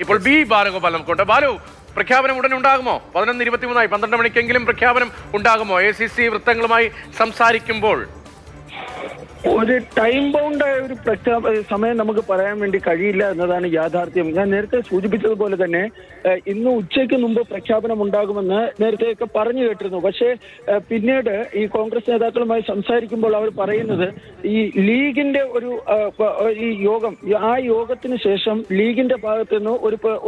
ഇപ്പോൾ ബി ബാലഗോപാൽ നമുക്കുണ്ട്. ബാലു, പ്രഖ്യാപനം ഉടൻ ഉണ്ടാകുമോ? 11:23 12 മണിക്കെങ്കിലും പ്രഖ്യാപനം ഉണ്ടാകുമോ? ACC വൃത്തങ്ങളുമായി സംസാരിക്കുമ്പോൾ ഒരു ടൈം ബൗണ്ടായ ഒരു സമയം നമുക്ക് പറയാൻ വേണ്ടി കഴിയില്ല എന്നതാണ് യാഥാർത്ഥ്യം. ഞാൻ നേരത്തെ സൂചിപ്പിച്ചതുപോലെ തന്നെ ഇന്ന് ഉച്ചയ്ക്ക് മുമ്പ് പ്രഖ്യാപനം ഉണ്ടാകുമെന്ന് നേരത്തെയൊക്കെ പറഞ്ഞു കേട്ടിരുന്നു. പക്ഷേ പിന്നീട് ഈ കോൺഗ്രസ് നേതാക്കളുമായി സംസാരിക്കുമ്പോൾ അവർ പറയുന്നത് ഈ ലീഗിന്റെ ഈ യോഗം, ആ യോഗത്തിന് ശേഷം ലീഗിന്റെ ഭാഗത്തു നിന്ന്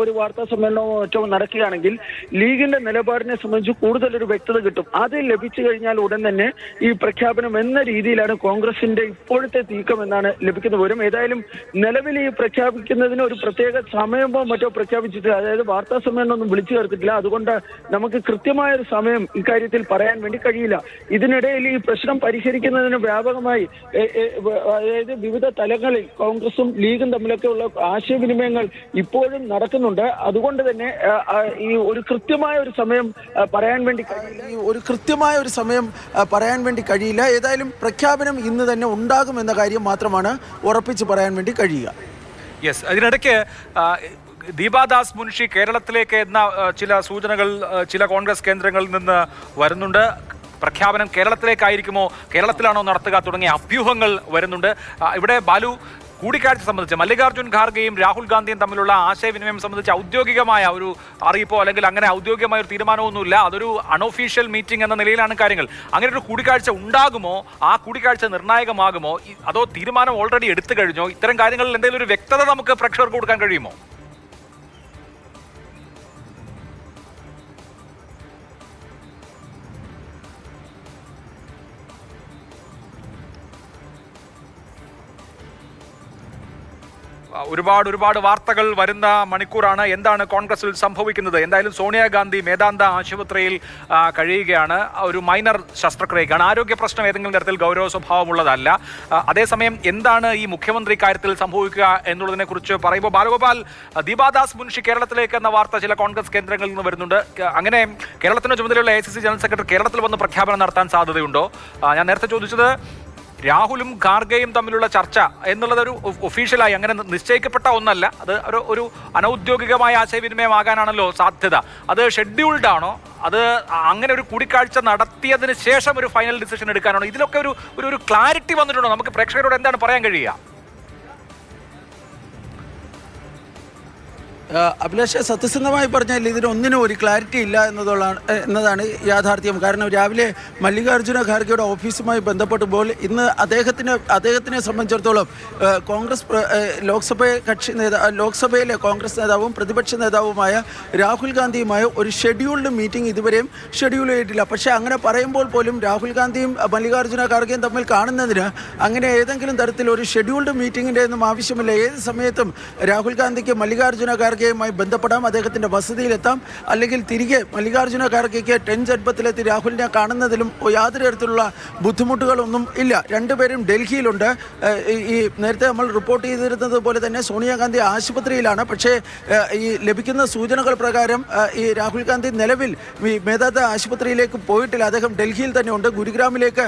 ഒരു വാർത്താ സമ്മേളനമോ മറ്റോ നടക്കുകയാണെങ്കിൽ ലീഗിന്റെ നിലപാടിനെ സംബന്ധിച്ച് കൂടുതലൊരു വ്യക്തത കിട്ടും. അത് ലഭിച്ചു കഴിഞ്ഞാൽ ഉടൻ തന്നെ ഈ പ്രഖ്യാപനം എന്ന രീതിയിലാണ് കോൺഗ്രസിന്റെ ഇപ്പോഴത്തെ നീക്കം എന്നാണ് ലഭിക്കുന്ന വിവരം. ഏതായാലും നിലവിൽ ഈ പ്രഖ്യാപിക്കുന്നതിന് ഒരു പ്രത്യേക സമയമോ മറ്റോ പ്രഖ്യാപിച്ചിട്ടില്ല. അതായത് വാർത്താ സമ്മേളനം ഒന്നും വിളിച്ചു ചേർത്തിട്ടില്ല. അതുകൊണ്ട് നമുക്ക് കൃത്യമായ ഒരു സമയം ഇക്കാര്യത്തിൽ പറയാൻ വേണ്ടി കഴിയില്ല. ഇതിനിടയിൽ ഈ പ്രശ്നം പരിഹരിക്കുന്നതിന് വ്യാപകമായി അതായത് വിവിധ തലങ്ങളിൽ കോൺഗ്രസും ലീഗും തമ്മിലൊക്കെ ഉള്ള ആശയവിനിമയങ്ങൾ ഇപ്പോഴും നടക്കുന്നുണ്ട്. അതുകൊണ്ട് തന്നെ ഈ ഒരു കൃത്യമായ ഒരു സമയം പറയാൻ വേണ്ടി കഴിയില്ല. ഏതായാലും പ്രഖ്യാപനം ഇന്ന് തന്നെ ഉണ്ടാകുമെന്ന കാര്യം മാത്രമാണ് ഉറപ്പിച്ച് പറയാൻ വേണ്ടി കഴിയുക. യെസ്, അതിനിടയ്ക്ക് ദീപാദാസ് മുൻഷി കേരളത്തിലേക്ക് എന്ന ചില സൂചനകൾ ചില കോൺഗ്രസ് കേന്ദ്രങ്ങളിൽ നിന്ന് വരുന്നുണ്ട്. പ്രഖ്യാപനം കേരളത്തിലേക്കായിരിക്കുമോ, കേരളത്തിലാണോ നടത്തുക തുടങ്ങിയ അഭ്യൂഹങ്ങൾ വരുന്നുണ്ട്. ഇവിടെ ബാലു, കൂടിക്കാഴ്ച സംബന്ധിച്ച് മല്ലികാർജ്ജുൻ ഖാർഗെയും രാഹുൽ ഗാന്ധിയും തമ്മിലുള്ള ആശയവിനിമയം സംബന്ധിച്ച് ഔദ്യോഗികമായ ഒരു അറിയിപ്പോ അല്ലെങ്കിൽ അങ്ങനെ ഔദ്യോഗികമായ ഒരു തീരുമാനമൊന്നുമില്ല. അതൊരു അൺഒഫീഷ്യൽ മീറ്റിംഗ് എന്ന നിലയിലാണ് കാര്യങ്ങൾ. അങ്ങനെ ഒരു കൂടിക്കാഴ്ച ഉണ്ടാകുമോ? ആ കൂടിക്കാഴ്ച നിർണായകമാകുമോ? അതോ തീരുമാനം ഓൾറെഡി എടുത്തു കഴിഞ്ഞോ? ഇത്തരം കാര്യങ്ങളിൽ എന്തെങ്കിലും ഒരു വ്യക്തത നമുക്ക് പ്രേക്ഷകർക്ക് കൊടുക്കാൻ കഴിയുമോ? ഒരുപാട് വാർത്തകൾ വരുന്ന മണിക്കൂറാണ്. എന്താണ് കോൺഗ്രസിൽ സംഭവിക്കുന്നത്? എന്തായാലും സോണിയാഗാന്ധി മേദാന്ത ആശുപത്രിയിൽ കഴിയുകയാണ്. ഒരു മൈനർ ശസ്ത്രക്രിയക്കാണ്. ആരോഗ്യ പ്രശ്നം ഏതെങ്കിലും തരത്തിൽ ഗൗരവ സ്വഭാവമുള്ളതല്ല. അതേസമയം എന്താണ് ഈ മുഖ്യമന്ത്രി കാര്യത്തിൽ സംഭവിക്കുക എന്നുള്ളതിനെ കുറിച്ച് പറയുമ്പോൾ ബാലഗോപാൽ, ദീപാദാസ് മുൻഷി കേരളത്തിലേക്ക് എന്ന വാർത്ത ചില കോൺഗ്രസ് കേന്ദ്രങ്ങളിൽ നിന്ന് വരുന്നുണ്ട്. അങ്ങനെ കേരളത്തിന് ചുമതലയുള്ള ACC ജനറൽ സെക്രട്ടറി കേരളത്തിൽ വന്ന് പ്രഖ്യാപനം നടത്താൻ സാധ്യതയുണ്ടോ? ഞാൻ നേരത്തെ ചോദിച്ചത് രാഹുലും ഖാർഗെയും തമ്മിലുള്ള ചർച്ച എന്നുള്ളതൊരു ഒഫീഷ്യലായി അങ്ങനെ നിശ്ചയിക്കപ്പെട്ട ഒന്നല്ല. അത് ഒരു അനൗദ്യോഗികമായ ആശയവിനിമയമാകാനാണല്ലോ സാധ്യത. അത് ഷെഡ്യൂൾഡ് ആണോ? അത് അങ്ങനെ ഒരു കൂടിക്കാഴ്ച നടത്തിയതിന് ശേഷം ഒരു ഫൈനൽ ഡിസിഷൻ എടുക്കാനാണോ? ഇതിലൊക്കെ ഒരു ക്ലാരിറ്റി വന്നിട്ടുണ്ടോ? നമുക്ക് പ്രേക്ഷകരോട് എന്താണ് പറയാൻ കഴിയുക? അഭിലാഷ്, സത്യസന്ധമായി പറഞ്ഞാൽ ഇതിനൊന്നിനും ഒരു ക്ലാരിറ്റി ഇല്ല എന്നതാണ് യാഥാർത്ഥ്യം. കാരണം രാവിലെ മല്ലികാർജ്ജുന ഖാർഗെയുടെ ഓഫീസുമായി ബന്ധപ്പെട്ടപ്പോൾ ഇന്ന് അദ്ദേഹത്തിനെ സംബന്ധിച്ചിടത്തോളം കോൺഗ്രസ് ലോക്സഭയിലെ കോൺഗ്രസ് നേതാവും പ്രതിപക്ഷ നേതാവുമായ രാഹുൽ ഗാന്ധിയുമായ ഒരു ഷെഡ്യൂൾഡ് മീറ്റിംഗ് ഇതുവരെയും ഷെഡ്യൂൾ ചെയ്തിട്ടില്ല. പക്ഷേ അങ്ങനെ പറയുമ്പോൾ പോലും രാഹുൽ ഗാന്ധിയും മല്ലികാർജ്ജുന ഖാർഗെയും തമ്മിൽ കാണുന്നതിന് അങ്ങനെ ഏതെങ്കിലും തരത്തിൽ ഒരു ഷെഡ്യൂൾഡ് മീറ്റിങ്ങിൻ്റെ ഒന്നും ആവശ്യമില്ല. ഏത് സമയത്തും രാഹുൽ ഗാന്ധിക്ക് മല്ലികാർജ്ജുന ഖാർഗെയുമായി ബന്ധപ്പെടാം, അദ്ദേഹത്തിൻ്റെ വസതിയിലെത്താം, അല്ലെങ്കിൽ തിരികെ മല്ലികാർജ്ജുന ഖാർഗെയ്ക്ക് 10 ജഡ്ബത്തിലെത്തി രാഹുലിനെ കാണുന്നതിലും യാതൊരു തരത്തിലുള്ള ബുദ്ധിമുട്ടുകളൊന്നും ഇല്ല. രണ്ടുപേരും ഡൽഹിയിലുണ്ട്. ഈ നേരത്തെ നമ്മൾ റിപ്പോർട്ട് ചെയ്തിരുന്നത് പോലെ തന്നെ സോണിയാഗാന്ധി ആശുപത്രിയിലാണ്. പക്ഷേ ഈ ലഭിക്കുന്ന സൂചനകൾ പ്രകാരം ഈ രാഹുൽ ഗാന്ധി നിലവിൽ മേദാന്ത ആശുപത്രിയിലേക്ക് പോയിട്ടില്ല. അദ്ദേഹം ഡൽഹിയിൽ തന്നെയുണ്ട്. ഗുരുഗ്രാമിലേക്ക്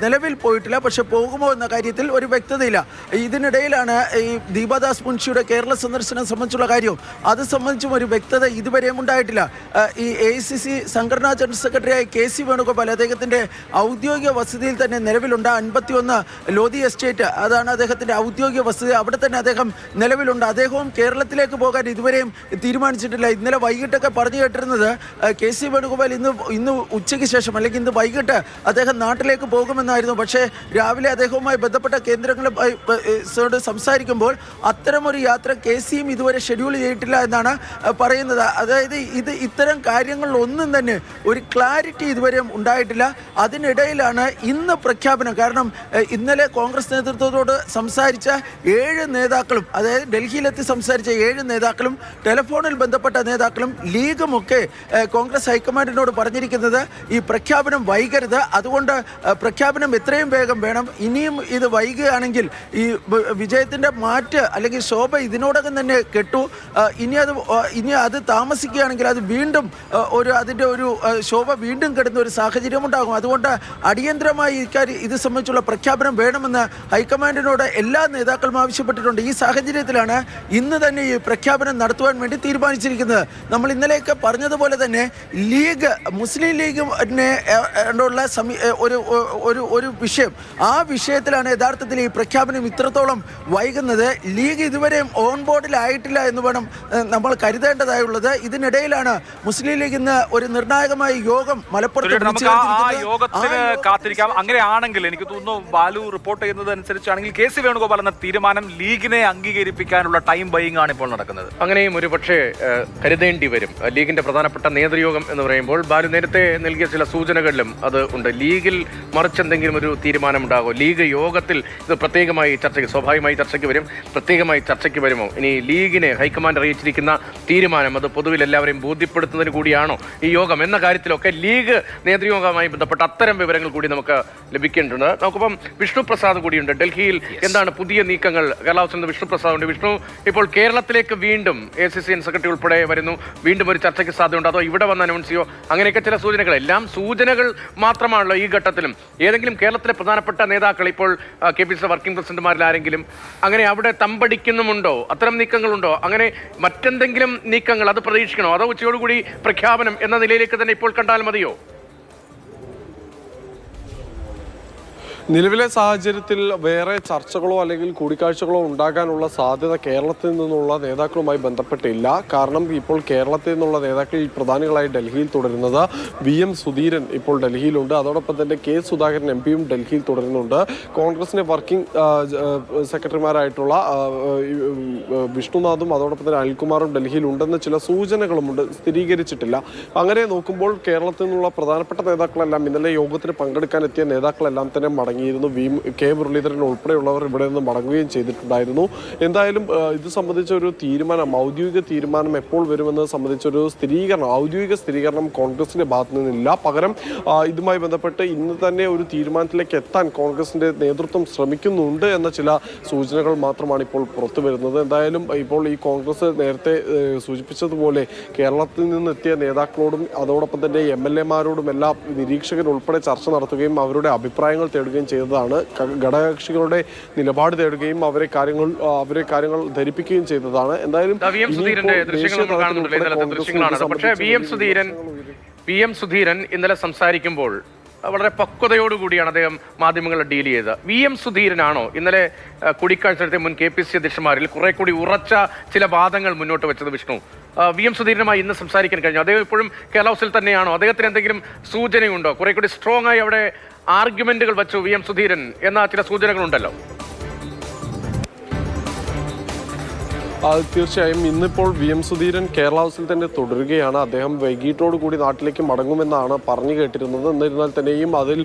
നിലവിൽ പോയിട്ടില്ല. പക്ഷെ പോകുമോ എന്ന കാര്യത്തിൽ ഒരു വ്യക്തതയില്ല. ഇതിനിടയിലാണ് ഈ ദീപാദാസ് മുൻഷിയുടെ കേരള സന്ദർശനം സംബന്ധിച്ചുള്ള കാര്യവും അത് സംബന്ധിച്ചും ഒരു വ്യക്തത ഇതുവരെയും ഉണ്ടായിട്ടില്ല. ഈ ACC സംഘടനാ ജനറൽ സെക്രട്ടറിയായ KC വേണുഗോപാൽ അദ്ദേഹത്തിൻ്റെ ഔദ്യോഗിക വസതിയിൽ തന്നെ നിലവിലുണ്ട്. 51 ലോധി എസ്റ്റേറ്റ്, അതാണ് അദ്ദേഹത്തിൻ്റെ ഔദ്യോഗിക വസതി. അവിടെ തന്നെ അദ്ദേഹം നിലവിലുണ്ട്. അദ്ദേഹവും കേരളത്തിലേക്ക് പോകാൻ ഇതുവരെയും തീരുമാനിച്ചിട്ടില്ല. ഇന്നലെ വൈകിട്ടൊക്കെ പറഞ്ഞു കേട്ടിരുന്നത് KC വേണുഗോപാൽ ഇന്ന് ഉച്ചയ്ക്ക് ശേഷം അല്ലെങ്കിൽ ഇന്ന് വൈകിട്ട് അദ്ദേഹം നാട്ടിലേക്ക് പോകുമെന്നായിരുന്നു. പക്ഷേ രാവിലെ അദ്ദേഹവുമായി ബന്ധപ്പെട്ട കേന്ദ്രങ്ങളുമായി സംസാരിക്കുമ്പോൾ അത്തരമൊരു യാത്ര KCയും ഇതുവരെ ഷെഡ്യൂൾ ചെയ്തിട്ടില്ല എന്നാണ് പറയുന്നത്. അതായത് ഇത്തരം കാര്യങ്ങളിലൊന്നും തന്നെ ഒരു ക്ലാരിറ്റി ഇതുവരെയും ഉണ്ടായിട്ടില്ല. അതിനിടയിലാണ് ഇന്ന് പ്രഖ്യാപനം. കാരണം ഇന്നലെ കോൺഗ്രസ് നേതൃത്വത്തോട് സംസാരിച്ച 7 നേതാക്കളും, അതായത് ഡൽഹിയിലെത്തി സംസാരിച്ച 7 നേതാക്കളും ടെലിഫോണിൽ ബന്ധപ്പെട്ട നേതാക്കളും ലീഗുമൊക്കെ കോൺഗ്രസ് ഹൈക്കമാൻഡിനോട് പറഞ്ഞിരിക്കുന്നത് ഈ പ്രഖ്യാപനം വൈകരുത്, അതുകൊണ്ട് പ്രഖ്യാപനം എത്രയും വേഗം വേണം. ഇനിയും ഇത് വൈകുകയാണെങ്കിൽ ഈ വിജയത്തിൻ്റെ മാറ്റ് അല്ലെങ്കിൽ ശോഭ ഇതിനോടകം തന്നെ കെട്ടു. ഇനി അത് താമസിക്കുകയാണെങ്കിൽ അത് വീണ്ടും അതിൻ്റെ ഒരു ശോഭ വീണ്ടും കെടുന്ന ഒരു സാഹചര്യം ഉണ്ടാകും. അതുകൊണ്ട് അടിയന്തരമായി ഇത് സംബന്ധിച്ചുള്ള പ്രഖ്യാപനം വേണമെന്ന് ഹൈക്കമാൻഡിനോട് എല്ലാ നേതാക്കളും ആവശ്യപ്പെട്ടിട്ടുണ്ട്. ഈ സാഹചര്യത്തിലാണ് ഇന്ന് തന്നെ ഈ പ്രഖ്യാപനം നടത്തുവാൻ വേണ്ടി തീരുമാനിച്ചിരിക്കുന്നത്. നമ്മൾ ഇന്നലെയൊക്കെ പറഞ്ഞതുപോലെ തന്നെ മുസ്ലിം ലീഗിനെ ഉള്ള ഒരു വിഷയം, ആ വിഷയത്തിലാണ് യഥാർത്ഥത്തിൽ ഈ പ്രഖ്യാപനം ഇത്രത്തോളം വൈകുന്നത്. ലീഗ് ഇതുവരെയും ഓൺ ബോർഡിലായിട്ടില്ല എന്ന് വേണം നമ്മൾ കരുതേണ്ടതായുള്ളത്. ഇതിനിടയിലാണ് മുസ്ലിം ലീഗ് ഇന്ന് ഒരു നിർണായകമായ യോഗം മലപ്പുറത്ത് കാത്തിരിക്കാം. അങ്ങനെയാണെങ്കിൽ എനിക്ക് തോന്നുന്നു ബാലു റിപ്പോർട്ട് ചെയ്യുന്നത് അനുസരിച്ചാണെങ്കിൽ KC വേണുഗോപാൽ എന്ന തീരുമാനം ലീഗിനെ അംഗീകരിപ്പിക്കാനുള്ള ടൈം ബൈയിങ് ആണ് ഇപ്പോൾ നടക്കുന്നത്. അങ്ങനെയും ഒരു പക്ഷേ കരുതേണ്ടി വരും. ലീഗിന്റെ പ്രധാനപ്പെട്ട നേതൃയോഗം എന്ന് പറയുമ്പോൾ ബാലു നേരത്തെ നൽകിയ ചില സൂചനകളിലും അത് ഉണ്ട്. ലീഗിൽ മറിച്ചെന്തെങ്കിലും ഒരു തീരുമാനമുണ്ടാകുമോ? ലീഗ് യോഗത്തിൽ ഇത് പ്രത്യേകമായി സ്വാഭാവികമായി ചർച്ചയ്ക്ക് വരും. പ്രത്യേകമായി ചർച്ചയ്ക്ക് വരുമോ? ഇനി ലീഗിനെ ഹൈക്കമാൻഡ് അറിയിച്ചിരിക്കുന്ന തീരുമാനം അത് പൊതുവിൽ എല്ലാവരെയും ബോധ്യപ്പെടുത്തുന്നതിന് കൂടിയാണോ ഈ യോഗം എന്ന കാര്യത്തിലൊക്കെ ലീഗ് നേതൃയോഗവുമായി ബന്ധപ്പെട്ട അത്തരം വിവരങ്ങൾ കൂടി നമുക്ക് ലഭിക്കേണ്ടതുണ്ട്. നമുക്കിപ്പം വിഷ്ണു പ്രസാദ് കൂടിയുണ്ട്. ഡൽഹിയിൽ എന്താണ് പുതിയ നീക്കങ്ങൾ? കേരള ഹൗസിൽ നിന്ന് വിഷ്ണു പ്രസാദ് ഉണ്ട്. വിഷ്ണു, ഇപ്പോൾ കേരളത്തിലേക്ക് വീണ്ടും ACC സെക്രട്ടറി ഉൾപ്പെടെ വരുന്നു, വീണ്ടും ഒരു ചർച്ചയ്ക്ക് സാധ്യതയുണ്ടോ? അതോ ഇവിടെ വന്ന് അനൗൺസ് ചെയ്യോ? അങ്ങനെയൊക്കെ ചില സൂചനകൾ, എല്ലാം സൂചനകൾ മാത്രമാണല്ലോ ഈ ഘട്ടത്തിലും. ഏതെങ്കിലും കേരളത്തിലെ പ്രധാനപ്പെട്ട നേതാക്കൾ ഇപ്പോൾ KPCC വർക്കിംഗ് പ്രസിഡന്റുമാരിൽ ആരെങ്കിലും അങ്ങനെ അവിടെ തമ്പടിക്കുന്നുമുണ്ടോ? അത്തരം നീക്കങ്ങളുണ്ടോ? അങ്ങനെ മറ്റെന്തെങ്കിലും നീക്കങ്ങൾ അത് പ്രതീക്ഷിക്കണോ? അതോ ഉച്ചയോടുകൂടി പ്രഖ്യാപനം എന്ന നിലയിലേക്ക് തന്നെ ഇപ്പോൾ കണ്ടാൽ മതിയോ? നിലവിലെ സാഹചര്യത്തിൽ വേറെ ചർച്ചകളോ അല്ലെങ്കിൽ കൂടിക്കാഴ്ചകളോ ഉണ്ടാകാനുള്ള സാധ്യത കേരളത്തിൽ നിന്നുള്ള നേതാക്കളുമായി ബന്ധപ്പെട്ടില്ല. കാരണം ഇപ്പോൾ കേരളത്തിൽ നിന്നുള്ള നേതാക്കളിൽ പ്രധാനികളായി ഡൽഹിയിൽ തുടരുന്നത് VM സുധീരൻ ഇപ്പോൾ ഡൽഹിയിലുണ്ട്. അതോടൊപ്പം തന്നെ K സുധാകരൻ MP ഡൽഹിയിൽ തുടരുന്നുണ്ട്. കോൺഗ്രസിന്റെ വർക്കിംഗ് സെക്രട്ടറിമാരായിട്ടുള്ള വിഷ്ണുനാഥും അതോടൊപ്പം തന്നെ അനിൽകുമാറും ഡൽഹിയിൽ ഉണ്ടെന്ന് ചില സൂചനകളുമുണ്ട്, സ്ഥിരീകരിച്ചിട്ടില്ല. അങ്ങനെ നോക്കുമ്പോൾ കേരളത്തിൽ നിന്നുള്ള പ്രധാനപ്പെട്ട നേതാക്കളെല്ലാം, ഇന്നലെ യോഗത്തിന് പങ്കെടുക്കാനെത്തിയ നേതാക്കളെല്ലാം തന്നെ മടങ്ങിയിരുന്നു. K മുരളീധരൻ ഉൾപ്പെടെയുള്ളവർ ഇവിടെ നിന്ന് മടങ്ങുകയും ചെയ്തിട്ടുണ്ടായിരുന്നു. എന്തായാലും ഇത് സംബന്ധിച്ച ഒരു തീരുമാനം, ഔദ്യോഗിക തീരുമാനം എപ്പോൾ വരുമെന്നത് സംബന്ധിച്ചൊരു ഔദ്യോഗിക സ്ഥിരീകരണം കോൺഗ്രസിന്റെ ഭാഗത്തു നിന്നില്ല. പകരം ഇതുമായി ബന്ധപ്പെട്ട് ഇന്ന് തന്നെ ഒരു തീരുമാനത്തിലേക്ക് എത്താൻ കോൺഗ്രസിന്റെ നേതൃത്വം ശ്രമിക്കുന്നുണ്ട് എന്ന ചില സൂചനകൾ മാത്രമാണ് ഇപ്പോൾ പുറത്തു വരുന്നത്. എന്തായാലും ഇപ്പോൾ ഈ കോൺഗ്രസ് നേരത്തെ സൂചിപ്പിച്ചതുപോലെ കേരളത്തിൽ നിന്ന് എത്തിയ നേതാക്കളോടും അതോടൊപ്പം തന്നെ MLA-മാരോടും എല്ലാം നിരീക്ഷകർ ഉൾപ്പെടെ ചർച്ച നടത്തുകയും അവരുടെ അഭിപ്രായങ്ങൾ തേടുകയും ചെയ്തതാണ്. ഘടകകക്ഷികളുടെ നിലപാട് തേടുകയും അവരെ കാര്യങ്ങൾ ധരിപ്പിക്കുകയും ചെയ്തതാണ്. എന്തായാലും VM സുധീരൻ ഇന്നലെ സംസാരിക്കുമ്പോൾ വളരെ പക്വതയോടുകൂടിയാണ് അദ്ദേഹം മാധ്യമങ്ങളെ ഡീൽ ചെയ്തത്. VM സുധീരനാണോ ഇന്നലെ കൂടിക്കാഴ്ച നടത്തിയ മുൻ KPCC അധ്യക്ഷന്മാരിൽ കുറെ കൂടി ഉറച്ച ചില വാദങ്ങൾ മുന്നോട്ട് വെച്ചത്? വിഷ്ണു, VM സുധീരനുമായി ഇന്ന് സംസാരിക്കാൻ കഴിഞ്ഞു? അദ്ദേഹം ഇപ്പോഴും കേരള ഹൗസിൽ തന്നെയാണോ? അദ്ദേഹത്തിന് എന്തെങ്കിലും സൂചനയുണ്ടോ? കുറെ കൂടി സ്ട്രോങ് ആയി അവിടെ ആർഗ്യുമെന്റുകൾ വെച്ചു VM സുധീരൻ എന്ന ചില സൂചനകളുണ്ടല്ലോ. തീർച്ചയായും ഇന്നിപ്പോൾ VM സുധീരൻ കേരള ഹൗസിൽ തന്നെ തുടരുകയാണ്. അദ്ദേഹം വൈകിട്ടോടു കൂടി നാട്ടിലേക്ക് മടങ്ങുമെന്നാണ് പറഞ്ഞു കേട്ടിരുന്നത്. എന്നിരുന്നാൽ തന്നെയും അതിൽ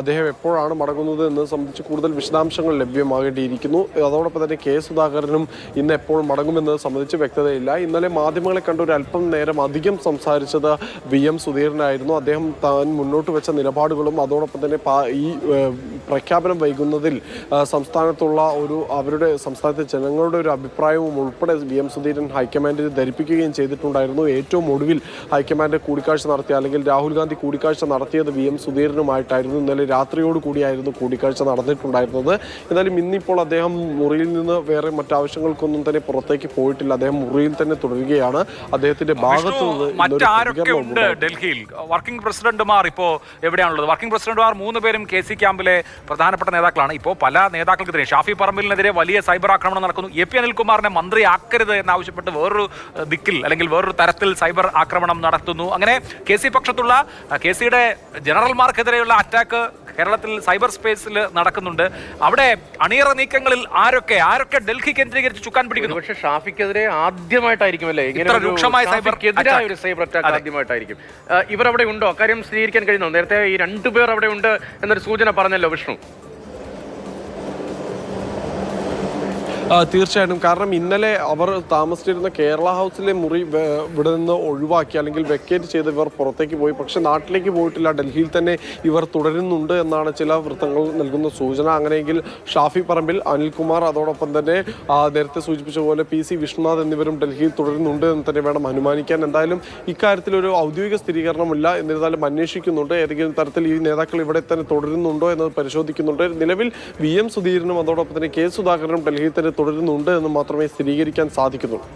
അദ്ദേഹം എപ്പോഴാണ് മടങ്ങുന്നത് എന്നത് സംബന്ധിച്ച് കൂടുതൽ വിശദാംശങ്ങൾ ലഭ്യമാകേണ്ടിയിരിക്കുന്നു. അതോടൊപ്പം തന്നെ K സുധാകരനും ഇന്ന് എപ്പോൾ മടങ്ങുമെന്നത് സംബന്ധിച്ച് വ്യക്തതയില്ല. ഇന്നലെ മാധ്യമങ്ങളെ കണ്ട് ഒരു അല്പം നേരം അധികം സംസാരിച്ചത് VM സുധീരനായിരുന്നു. അദ്ദേഹം താൻ മുന്നോട്ട് വെച്ച നിലപാടുകളും അതോടൊപ്പം തന്നെ ഈ പ്രഖ്യാപനം വൈകുന്നതിൽ സംസ്ഥാനത്തുള്ള അവരുടെ സംസ്ഥാനത്തെ ജനങ്ങളുടെ ഒരു അഭിപ്രായവും ഉൾപ്പെടെ VM സുധീരൻ ഹൈക്കമാൻഡിനെ ധരിപ്പിക്കുകയും ചെയ്തിട്ടുണ്ടായിരുന്നു. ഏറ്റവും ഒടുവിൽ ഹൈക്കമാൻഡ് കൂടിക്കാഴ്ച നടത്തിയ, അല്ലെങ്കിൽ രാഹുൽ ഗാന്ധി കൂടിക്കാഴ്ച നടത്തിയത് VM സുധീരനുമായിട്ടായിരുന്നു. ഇന്നലെ രാത്രിയോട് കൂടിയായിരുന്നു കൂടിക്കാഴ്ച നടന്നിട്ടുണ്ടായിരുന്നത്. എന്നാലും ഇന്നിപ്പോൾ അദ്ദേഹം മുറിയിൽ നിന്ന് വേറെ മറ്റാവശ്യങ്ങൾക്കൊന്നും തന്നെ പുറത്തേക്ക് പോയിട്ടില്ല. അദ്ദേഹം മുറിയിൽ തന്നെ തുടരുകയാണ്. അദ്ദേഹത്തിന്റെ ഭാഗത്തു നിന്ന് ഡൽഹിയിൽ വർക്കിംഗ് പ്രസിഡന്റുമാർ ഇപ്പോ എവിടെയാണുള്ളത്? വർക്കിംഗ് പ്രസിഡന്റുമാർ 3 പേരും KC ക്യാമ്പിലെ പ്രധാനപ്പെട്ട നേതാക്കളാണ്. ഇപ്പോൾ പല നേതാക്കൾക്കെതിരെ, ഷാഫി പറമ്പിലിനെതിരെ വലിയ സൈബർ ആക്രമണം നടക്കുന്നു. AP അനിൽകുമാറിനെ മന്ത്രിയാക്കരുത് എന്നാവശ്യപ്പെട്ട് വേറൊരു ദിക്കിൽ അല്ലെങ്കിൽ വേറൊരു തരത്തിൽ സൈബർ ആക്രമണം നടത്തുന്നു. അങ്ങനെ KC പക്ഷത്തുള്ള KCയുടെ ജനറൽമാർക്കെതിരെയുള്ള അറ്റാക്ക് കേരളത്തിൽ സൈബർ സ്പേസിൽ നടക്കുന്നുണ്ട്. അവിടെ അണിയറ നീക്കങ്ങളിൽ ആരൊക്കെ ഡൽഹി കേന്ദ്രീകരിച്ച് ചുക്കാൻ പിടിക്കുന്നു? പക്ഷേ ഷാഫിക്കെതിരെ ആദ്യമായിട്ടായിരിക്കും അല്ലേ ഇങ്ങനെ രൂക്ഷമായ സൈബർ അറ്റാക്ക് ആദ്യമായിട്ടായിരിക്കും. ഇവർ അവിടെ ഉണ്ടോ? അക്കാര്യം സ്ഥിരീകരിക്കാൻ കഴിയുന്നു? നേരത്തെ ഈ 2 പേർ അവിടെ ഉണ്ട് എന്നൊരു സൂചന പറഞ്ഞല്ലോ വിഷ്ണു. തീർച്ചയായിട്ടും. കാരണം ഇന്നലെ അവർ താമസിച്ചിരുന്ന കേരള ഹൗസിലെ മുറി ഇവിടെ നിന്ന് ഒഴിവാക്കി അല്ലെങ്കിൽ വെക്കേറ്റ് ചെയ്ത് ഇവർ പുറത്തേക്ക് പോയി. പക്ഷെ നാട്ടിലേക്ക് പോയിട്ടില്ല, ഡൽഹിയിൽ തന്നെ ഇവർ തുടരുന്നുണ്ട് എന്നാണ് ചില വൃത്തങ്ങൾ നൽകുന്ന സൂചന. അങ്ങനെയെങ്കിൽ ഷാഫി പറമ്പിൽ, അനിൽകുമാർ, അതോടൊപ്പം തന്നെ നേരത്തെ സൂചിപ്പിച്ച പോലെ PC വിശ്വനാഥ് എന്നിവരും ഡൽഹിയിൽ തുടരുന്നുണ്ട് എന്ന് തന്നെ വേണം അനുമാനിക്കാൻ. എന്തായാലും ഇക്കാര്യത്തിലൊരു ഔദ്യോഗിക സ്ഥിരീകരണമില്ല. എന്നിരുന്നാലും അന്വേഷിക്കുന്നുണ്ട്. ഏതെങ്കിലും തരത്തിൽ ഈ നേതാക്കൾ ഇവിടെ തന്നെ തുടരുന്നുണ്ടോ എന്നത് പരിശോധിക്കുന്നുണ്ട്. നിലവിൽ VM സുധീരനും അതോടൊപ്പം തന്നെ K സുധാകരനും ഡൽഹിയിൽ തന്നെ തുടരുന്നുണ്ട് എന്ന് മാത്രമേ സ്ഥിരീകരിക്കാൻ സാധിക്കുന്നുള്ളൂ.